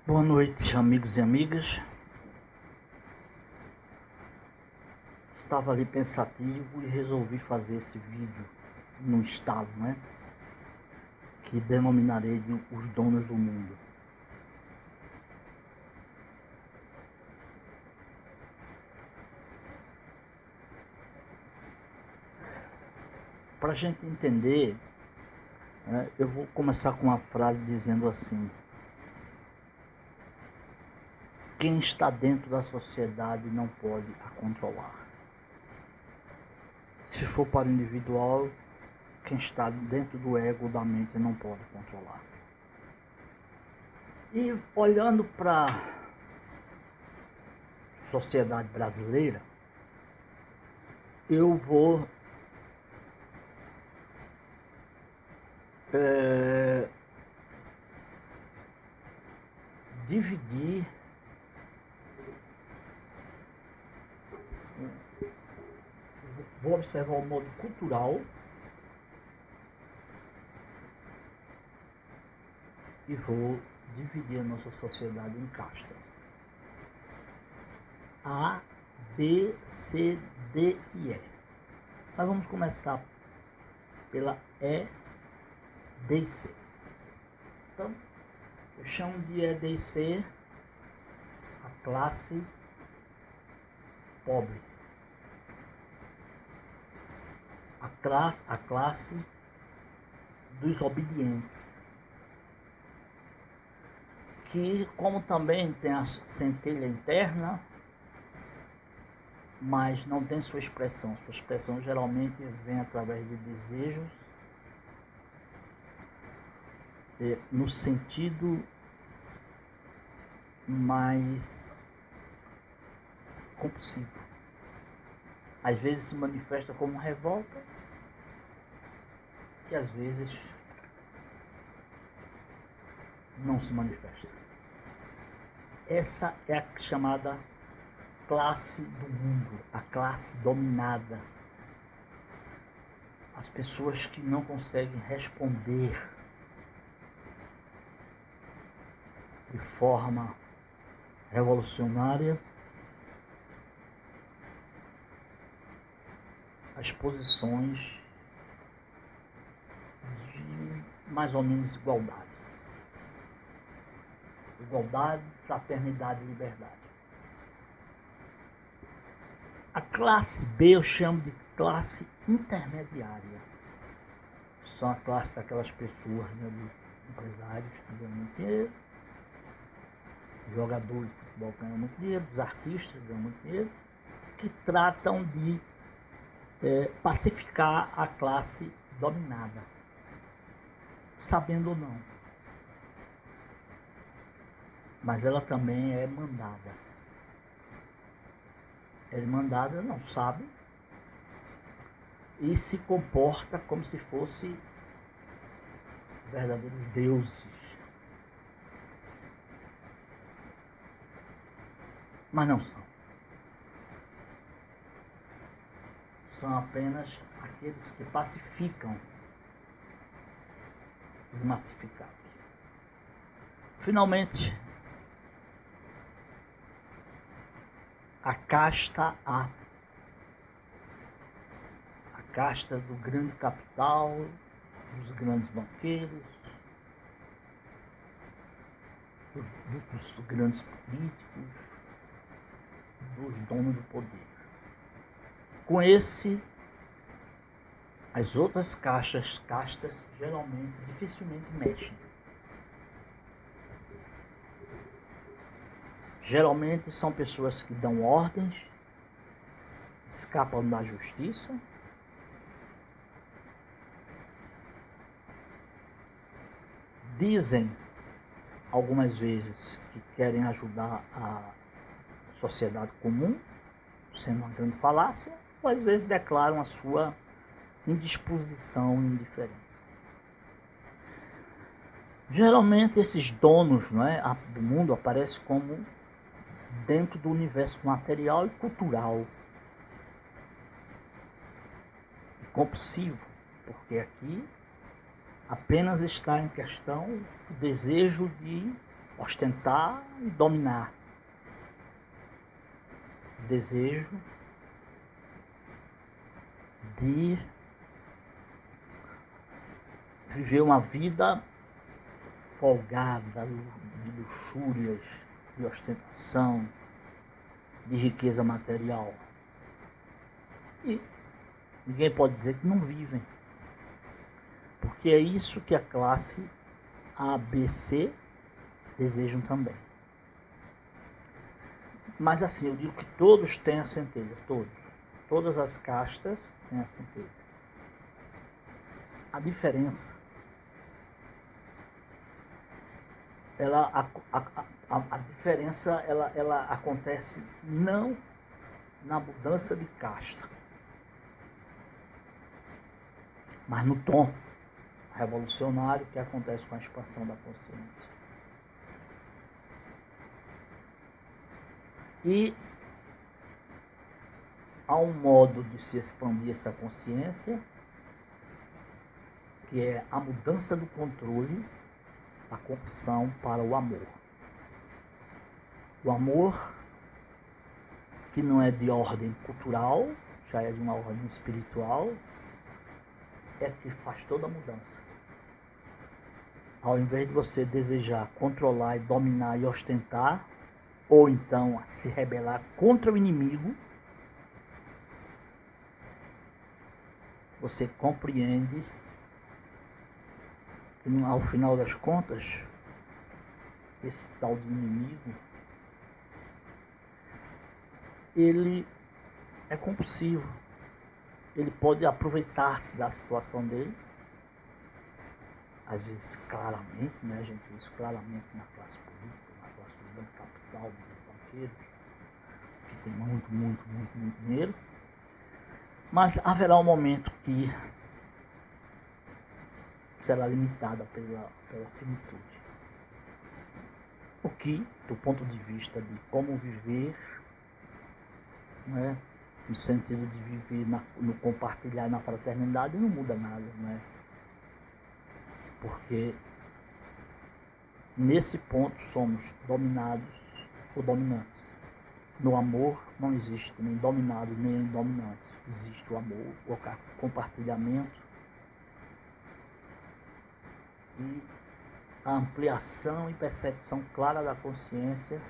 Boa noite, amigos e amigas. Estava ali pensativo e resolvi fazer esse vídeo num estalo, que denominarei de Os Donos do Mundo. Para a gente entender, eu vou começar com uma frase dizendo assim: quem está dentro da sociedade não pode a controlar. Se for para o individual, quem está dentro do ego da mente não pode controlar. E olhando para a sociedade brasileira, eu vou dividir vou observar o modo cultural e vou dividir a nossa sociedade em castas: A, B, C, D e E. Mas vamos começar pela E, D e C. Então, eu chamo de E, D e C a classe pobre, a classe dos obedientes, que, como também tem a centelha interna, mas não tem sua expressão. Sua expressão geralmente vem através de desejos, no sentido mais compulsivo. Às vezes se manifesta como revolta e às vezes não se manifesta. Essa é a chamada classe do mundo, a classe dominada. As pessoas que não conseguem responder de forma revolucionária as posições de mais ou menos igualdade. Igualdade, fraternidade e liberdade. A classe B eu chamo de classe intermediária. São a classe daquelas pessoas, dos empresários que ganham muito dinheiro, jogadores de futebol que ganham muito dinheiro, dos artistas que ganham muito dinheiro, que tratam de pacificar a classe dominada, sabendo ou não. Mas ela também é mandada. É mandada, não sabe, e se comporta como se fosse verdadeiros deuses. Mas não são. São apenas aqueles que pacificam os massificados. Finalmente, a casta A, a casta do grande capital, dos grandes banqueiros, dos grandes políticos, dos donos do poder. Com esse, as outras castas geralmente, dificilmente mexem. Geralmente são pessoas que dão ordens, escapam da justiça, dizem algumas vezes que querem ajudar a sociedade comum, sendo uma grande falácia, ou às vezes declaram a sua indisposição e indiferença. Geralmente esses donos do mundo aparecem como dentro do universo material e cultural e compulsivo, porque aqui apenas está em questão o desejo de ostentar e dominar. Desejo de viver uma vida folgada, de luxúrias, de ostentação, de riqueza material. E ninguém pode dizer que não vivem, porque é isso que a classe A, B, C desejam também. Mas assim, eu digo que todos têm a centelha, todas as castas têm a centelha. A diferença, a diferença ela acontece não na mudança de casta, mas no tom revolucionário que acontece com a expansão da consciência. E há um modo de se expandir essa consciência, que é a mudança do controle da compulsão para o amor. O amor, que não é de ordem cultural, já é de uma ordem espiritual, é que faz toda a mudança. Ao invés de você desejar controlar e dominar e ostentar, ou então se rebelar contra o inimigo, você compreende que ao final das contas, esse tal de inimigo, ele é compulsivo. Ele pode aproveitar-se da situação dele, às vezes claramente, né? A gente vê isso claramente na classe política, na classe do grande capital, dos banqueiros, que tem muito dinheiro. Mas haverá um momento que será limitada pela finitude. O que, do ponto de vista de como viver, né, no sentido de viver no compartilhar, na fraternidade, não muda nada, né? Porque nesse ponto somos dominados ou dominantes. No amor não existe nem dominado nem dominantes. Existe o amor, o compartilhamento e a ampliação e percepção clara da consciência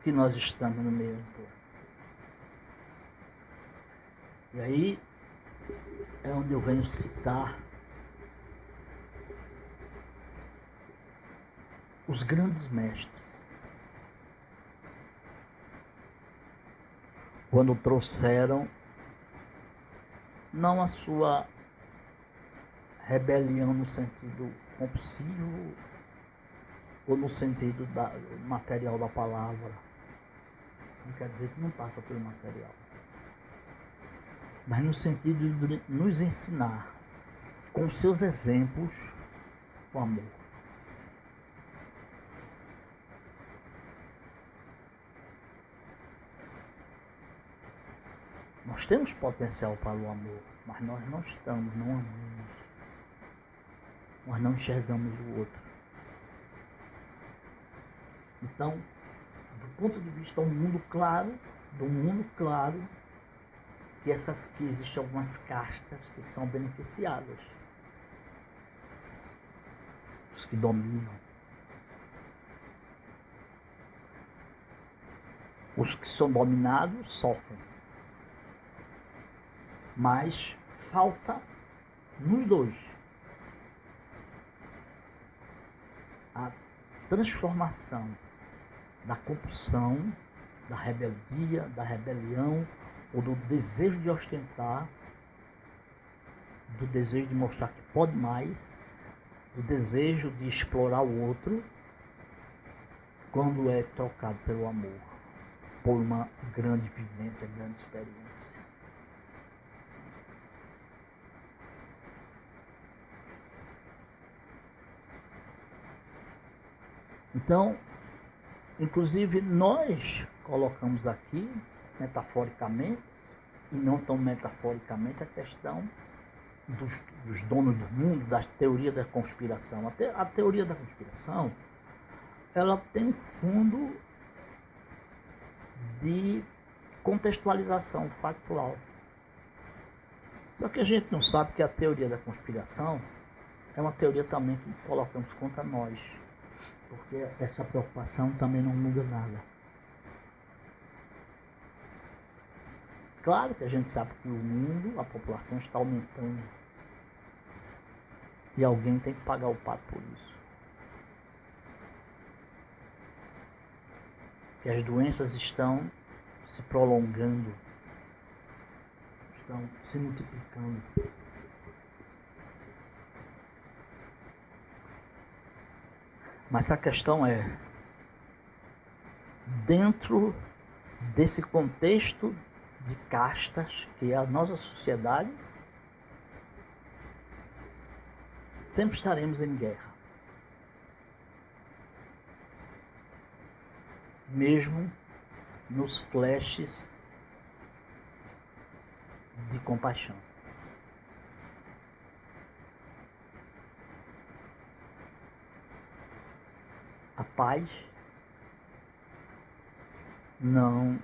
que nós estamos no mesmo ponto. E aí é onde eu venho citar os grandes mestres. Quando trouxeram não a sua rebelião no sentido compulsivo ou no sentido material da palavra. Não quer dizer que não passa pelo material. Mas no sentido de nos ensinar, com seus exemplos, o amor. Nós temos potencial para o amor, mas nós não estamos, não amamos. Nós não enxergamos o outro. Então, do ponto de vista do mundo claro, que existem algumas castas que são beneficiadas. Os que dominam. Os que são dominados sofrem. Mas falta nos dois a transformação da compulsão, da rebeldia, da rebelião, ou do desejo de ostentar, do desejo de mostrar que pode mais, do desejo de explorar o outro, quando é trocado pelo amor, por uma grande vivência, grande experiência. Então, inclusive nós colocamos aqui, metaforicamente, e não tão metaforicamente, a questão dos donos do mundo, da teoria da conspiração. A teoria da conspiração, ela tem um fundo de contextualização factual. Só que a gente não sabe que a teoria da conspiração é uma teoria também que colocamos contra nós, porque essa preocupação também não muda nada. Claro que a gente sabe que o mundo, a população está aumentando e alguém tem que pagar o pato por isso. Que as doenças estão se prolongando, estão se multiplicando. Mas a questão é, dentro desse contexto de castas que é a nossa sociedade, sempre estaremos em guerra. Mesmo nos flashes de compaixão. A paz não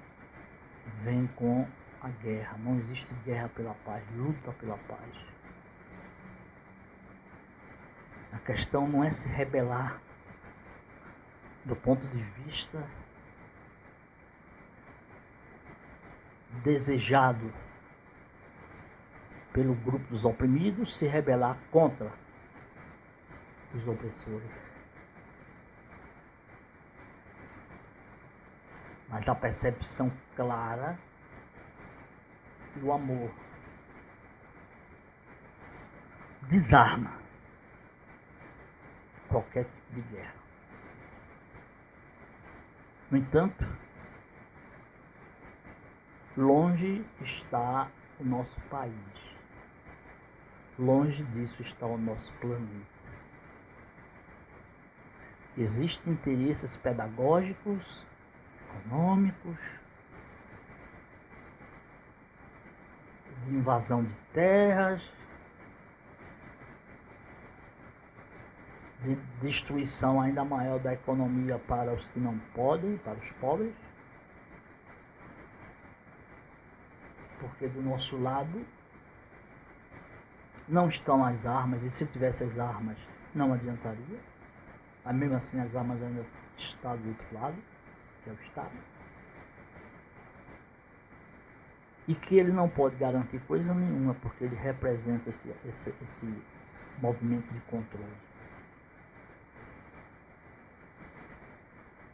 vem com a guerra. Não existe guerra pela paz, luta pela paz. A questão não é se rebelar do ponto de vista desejado pelo grupo dos oprimidos, se rebelar contra os opressores. Mas a percepção clara e o amor desarma qualquer tipo de guerra. No entanto, longe está o nosso país. Longe disso está o nosso planeta. Existem interesses pedagógicos, econômicos, de invasão de terras, de destruição ainda maior da economia para os que não podem, para os pobres. Porque do nosso lado não estão as armas, e se tivesse as armas não adiantaria. Mas mesmo assim as armas ainda estão do outro lado, que é o Estado. E que ele não pode garantir coisa nenhuma, porque ele representa esse movimento de controle.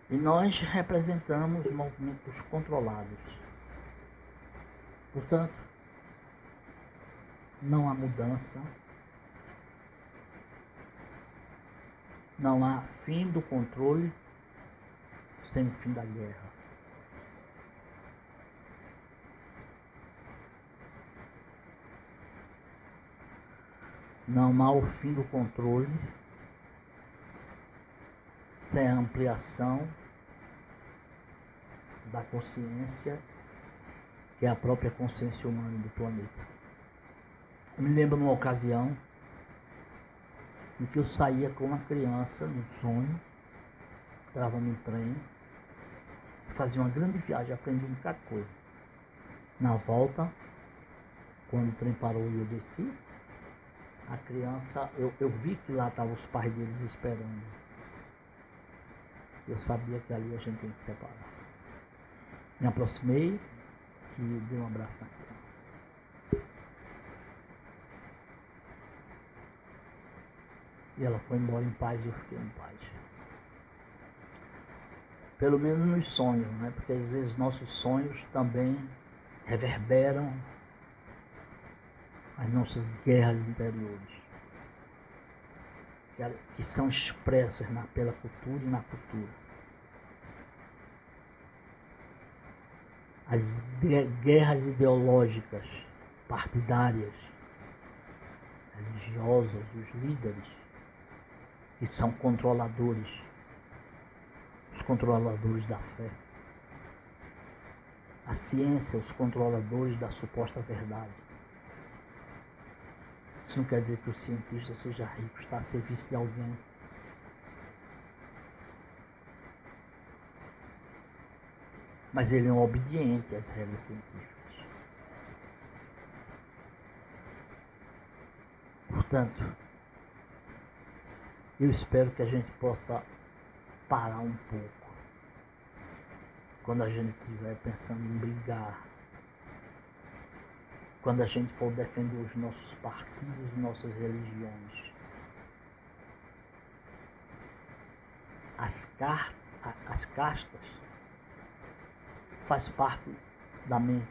E nós representamos o movimento dos controlados. Portanto, não há mudança, não há fim do controle sem o fim da guerra. Não há o fim do controle sem a ampliação da consciência, que é a própria consciência humana do planeta. Eu me lembro numa ocasião em que eu saía com uma criança num sonho, estava num trem, fazia uma grande viagem, aprendi um bocado de coisa. Na volta, quando o trem parou e eu desci, a criança, eu vi que lá estavam os pais deles esperando. Eu sabia que ali a gente tem que separar. Me aproximei e dei um abraço na criança. E ela foi embora em paz e eu fiquei em paz. Pelo menos nos sonhos, né? Porque às vezes nossos sonhos também reverberam as nossas guerras interiores, que são expressas pela cultura e na cultura. As guerras ideológicas, partidárias, religiosas, os líderes, que são controladores, os controladores da fé. A ciência, os controladores da suposta verdade. Isso não quer dizer que o cientista seja rico, está a serviço de alguém. Mas ele é um obediente às regras científicas. Portanto, eu espero que a gente possa parar um pouco quando a gente estiver pensando em brigar, quando a gente for defender os nossos partidos, nossas religiões. As castas faz parte da mente.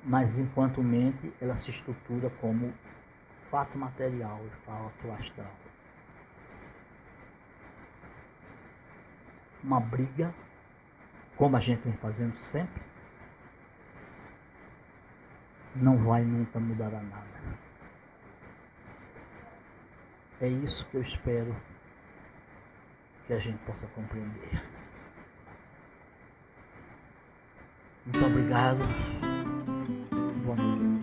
Mas enquanto mente, ela se estrutura como fato material e fato astral. Uma briga, como a gente vem fazendo sempre, não vai nunca mudar a nada. É isso que eu espero que a gente possa compreender. Muito obrigado. Boa noite.